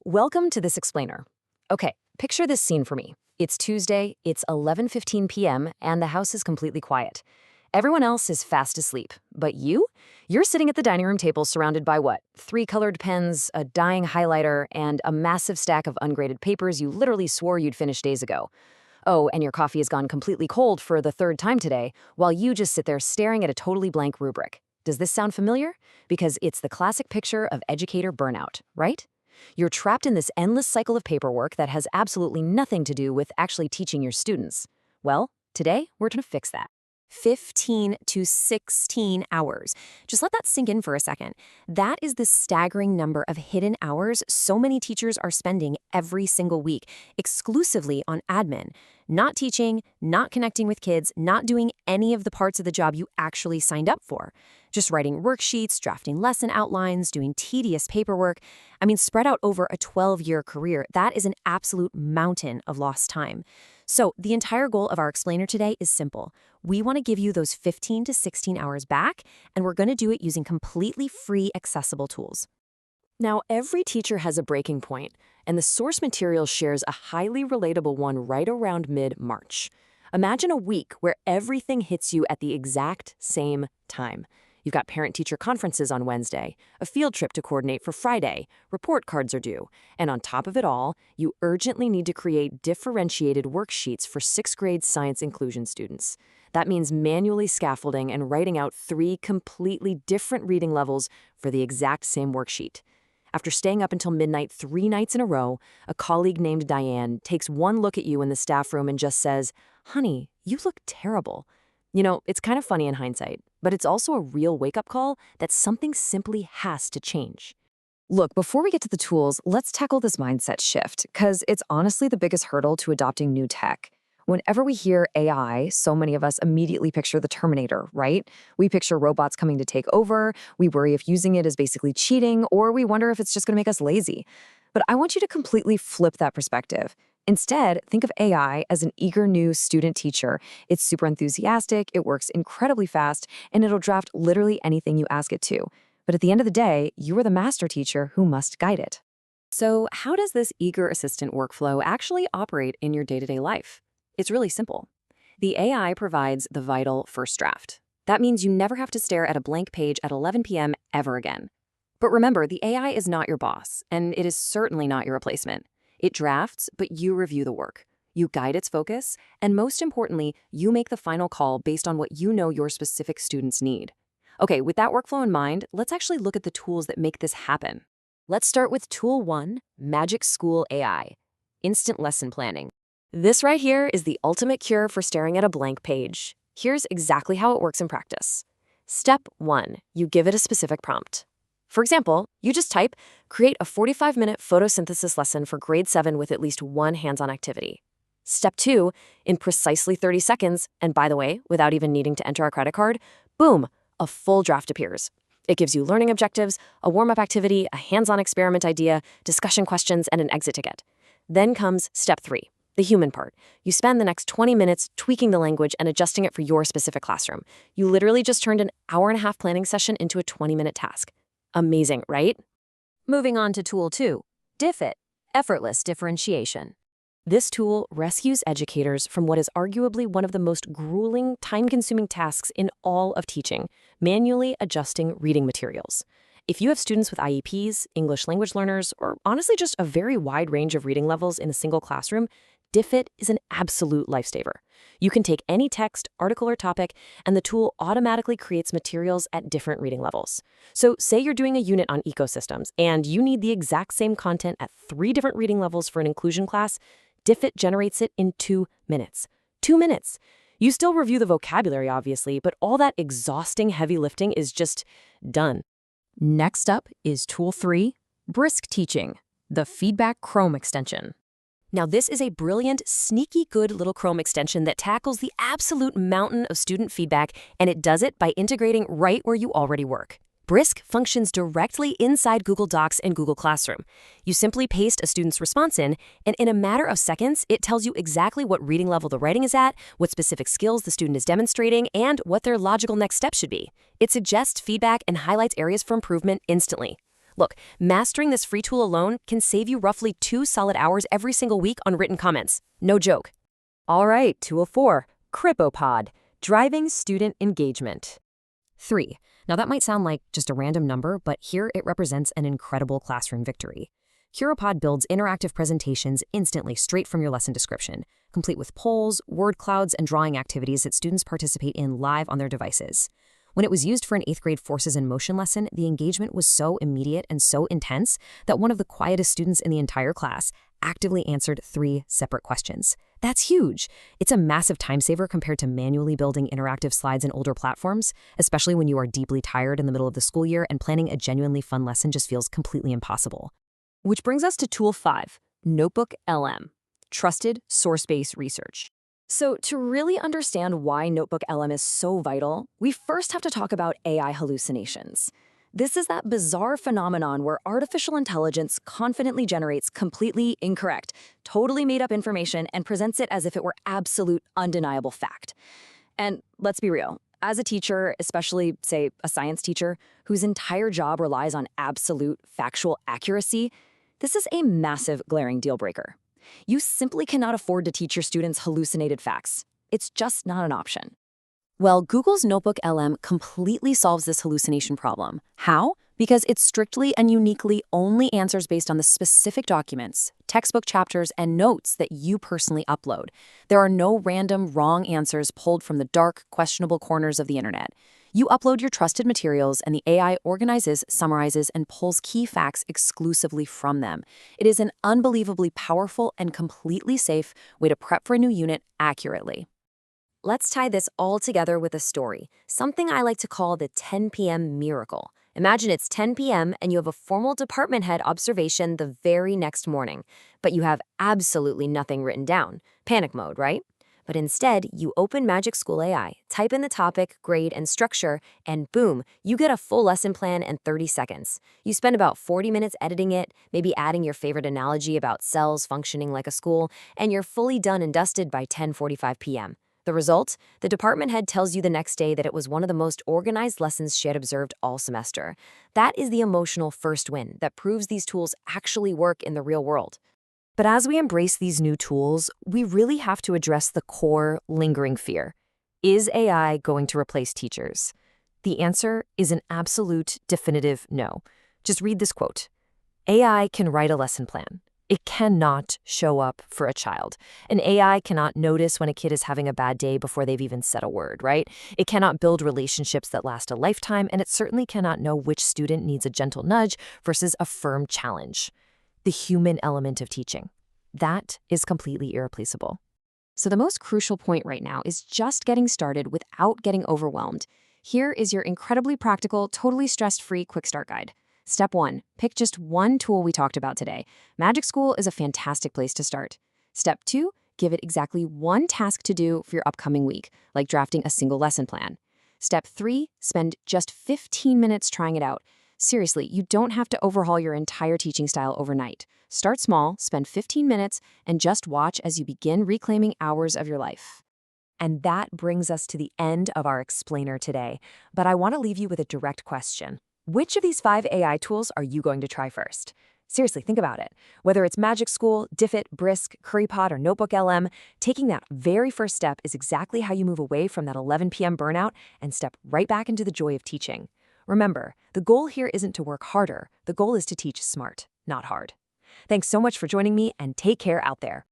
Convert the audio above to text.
Welcome to this explainer. Okay, picture this scene for me. It's Tuesday, it's 11:15 p.m., and the house is completely quiet. Everyone else is fast asleep, but you're sitting at the dining room table surrounded by what? 3 colored pens, a dying highlighter, and a massive stack of ungraded papers you literally swore you'd finished days ago. Oh, and your coffee has gone completely cold for the 3rd time today, while you just sit there staring at a totally blank rubric. Does this sound familiar? Because it's the classic picture of educator burnout, right? You're trapped in this endless cycle of paperwork that has absolutely nothing to do with actually teaching your students. Well, today we're going to fix that. 15 to 16 hours. Just let that sink in for a second. That is the staggering number of hidden hours so many teachers are spending every single week, exclusively on admin. Not teaching, not connecting with kids, not doing any of the parts of the job you actually signed up for. Just writing worksheets, drafting lesson outlines, doing tedious paperwork. Spread out over a 12-year career, that is an absolute mountain of lost time. So the entire goal of our explainer today is simple. We want to give you those 15 to 16 hours back, and we're going to do it using completely free, accessible tools. Now, every teacher has a breaking point, and the source material shares a highly relatable one right around mid-March. Imagine a week where everything hits you at the exact same time. You've got parent-teacher conferences on Wednesday, a field trip to coordinate for Friday, report cards are due, and on top of it all, you urgently need to create differentiated worksheets for 6th grade science inclusion students. That means manually scaffolding and writing out 3 completely different reading levels for the exact same worksheet. After staying up until midnight 3 nights in a row, a colleague named Diane takes one look at you in the staff room and just says, "Honey, you look terrible." It's kind of funny in hindsight, but it's also a real wake-up call that something simply has to change. Look, before we get to the tools, let's tackle this mindset shift, because it's honestly the biggest hurdle to adopting new tech. Whenever we hear AI, so many of us immediately picture the Terminator, right? We picture robots coming to take over, we worry if using it is basically cheating, or we wonder if it's just going to make us lazy. But I want you to completely flip that perspective. Instead, think of AI as an eager new student teacher. It's super enthusiastic, it works incredibly fast, and it'll draft literally anything you ask it to. But at the end of the day, you are the master teacher who must guide it. So how does this eager assistant workflow actually operate in your day-to-day life? It's really simple. The AI provides the vital first draft. That means you never have to stare at a blank page at 11 p.m. ever again. But remember, the AI is not your boss, and it is certainly not your replacement. It drafts, but you review the work. You guide its focus, and most importantly, you make the final call based on what you know your specific students need. Okay, with that workflow in mind, let's actually look at the tools that make this happen. Let's start with Tool 1, MagicSchool AI, Instant Lesson Planning. This right here is the ultimate cure for staring at a blank page. Here's exactly how it works in practice. Step 1, you give it a specific prompt. For example, you just type, create a 45-minute photosynthesis lesson for grade 7 with at least one hands-on activity. Step 2, in precisely 30 seconds, and by the way, without even needing to enter a credit card, boom, a full draft appears. It gives you learning objectives, a warm-up activity, a hands-on experiment idea, discussion questions, and an exit ticket. Then comes Step 3, the human part. You spend the next 20 minutes tweaking the language and adjusting it for your specific classroom. You literally just turned an hour-and-a-half planning session into a 20-minute task. Amazing, right? Moving on to Tool 2, Diffit, Effortless Differentiation. This tool rescues educators from what is arguably one of the most grueling, time-consuming tasks in all of teaching, manually adjusting reading materials. If you have students with IEPs, English language learners, or honestly just a very wide range of reading levels in a single classroom, Diffit is an absolute lifesaver. You can take any text, article, or topic, and the tool automatically creates materials at different reading levels. So say you're doing a unit on ecosystems, and you need the exact same content at 3 different reading levels for an inclusion class, Diffit generates it in 2 minutes. 2 minutes! You still review the vocabulary, obviously, but all that exhausting heavy lifting is just done. Next up is Tool 3, Brisk Teaching, the Feedback Chrome extension. Now, this is a brilliant, sneaky good little Chrome extension that tackles the absolute mountain of student feedback, and it does it by integrating right where you already work. Brisk functions directly inside Google Docs and Google Classroom. You simply paste a student's response in, and in a matter of seconds, it tells you exactly what reading level the writing is at, what specific skills the student is demonstrating, and what their logical next step should be. It suggests feedback and highlights areas for improvement instantly. Look, mastering this free tool alone can save you roughly 2 solid hours every single week on written comments. No joke. All right, tool 4, Curipod, driving student engagement. 3. Now that might sound like just a random number, but here it represents an incredible classroom victory. Curipod builds interactive presentations instantly straight from your lesson description, complete with polls, word clouds, and drawing activities that students participate in live on their devices. When it was used for an 8th grade Forces in Motion lesson, the engagement was so immediate and so intense that one of the quietest students in the entire class actively answered 3 separate questions. That's huge. It's a massive time saver compared to manually building interactive slides in older platforms, especially when you are deeply tired in the middle of the school year and planning a genuinely fun lesson just feels completely impossible. Which brings us to tool 5, NotebookLM, trusted source-based research. So to really understand why NotebookLM is so vital, we first have to talk about AI hallucinations. This is that bizarre phenomenon where artificial intelligence confidently generates completely incorrect, totally made-up information and presents it as if it were absolute, undeniable fact. And let's be real, as a teacher, especially, say, a science teacher, whose entire job relies on absolute, factual accuracy, this is a massive, glaring deal breaker. You simply cannot afford to teach your students hallucinated facts. It's just not an option. Well, Google's NotebookLM completely solves this hallucination problem. How? Because it strictly and uniquely only answers based on the specific documents, textbook chapters, and notes that you personally upload. There are no random wrong answers pulled from the dark, questionable corners of the internet. You upload your trusted materials, and the AI organizes, summarizes, and pulls key facts exclusively from them. It is an unbelievably powerful and completely safe way to prep for a new unit accurately. Let's tie this all together with a story, something I like to call the 10 p.m. miracle. Imagine it's 10 p.m. and you have a formal department head observation the very next morning, but you have absolutely nothing written down. Panic mode, right? But instead, you open MagicSchool AI, type in the topic, grade, and structure, and boom, you get a full lesson plan in 30 seconds. You spend about 40 minutes editing it, maybe adding your favorite analogy about cells functioning like a school, and you're fully done and dusted by 10:45 p.m. The result? The department head tells you the next day that it was one of the most organized lessons she had observed all semester. That is the emotional first win that proves these tools actually work in the real world. But as we embrace these new tools, we really have to address the core, lingering fear. Is AI going to replace teachers? The answer is an absolute, definitive no. Just read this quote. AI can write a lesson plan. It cannot show up for a child. An AI cannot notice when a kid is having a bad day before they've even said a word, right? It cannot build relationships that last a lifetime, and it certainly cannot know which student needs a gentle nudge versus a firm challenge. The human element of teaching. That is completely irreplaceable. So the most crucial point right now is just getting started without getting overwhelmed. Here is your incredibly practical, totally stress-free quick start guide. Step 1, pick just one tool we talked about today. MagicSchool is a fantastic place to start. Step 2, give it exactly one task to do for your upcoming week, like drafting a single lesson plan. Step 3, spend just 15 minutes trying it out. Seriously, you don't have to overhaul your entire teaching style overnight. Start small, spend 15 minutes, and just watch as you begin reclaiming hours of your life. And that brings us to the end of our explainer today. But I want to leave you with a direct question. Which of these 5 AI tools are you going to try first? Seriously, think about it. Whether it's MagicSchool, Diffit, Brisk, Curipod, or NotebookLM, taking that very first step is exactly how you move away from that 11 p.m. burnout and step right back into the joy of teaching. Remember, the goal here isn't to work harder. The goal is to teach smart, not hard. Thanks so much for joining me, and take care out there.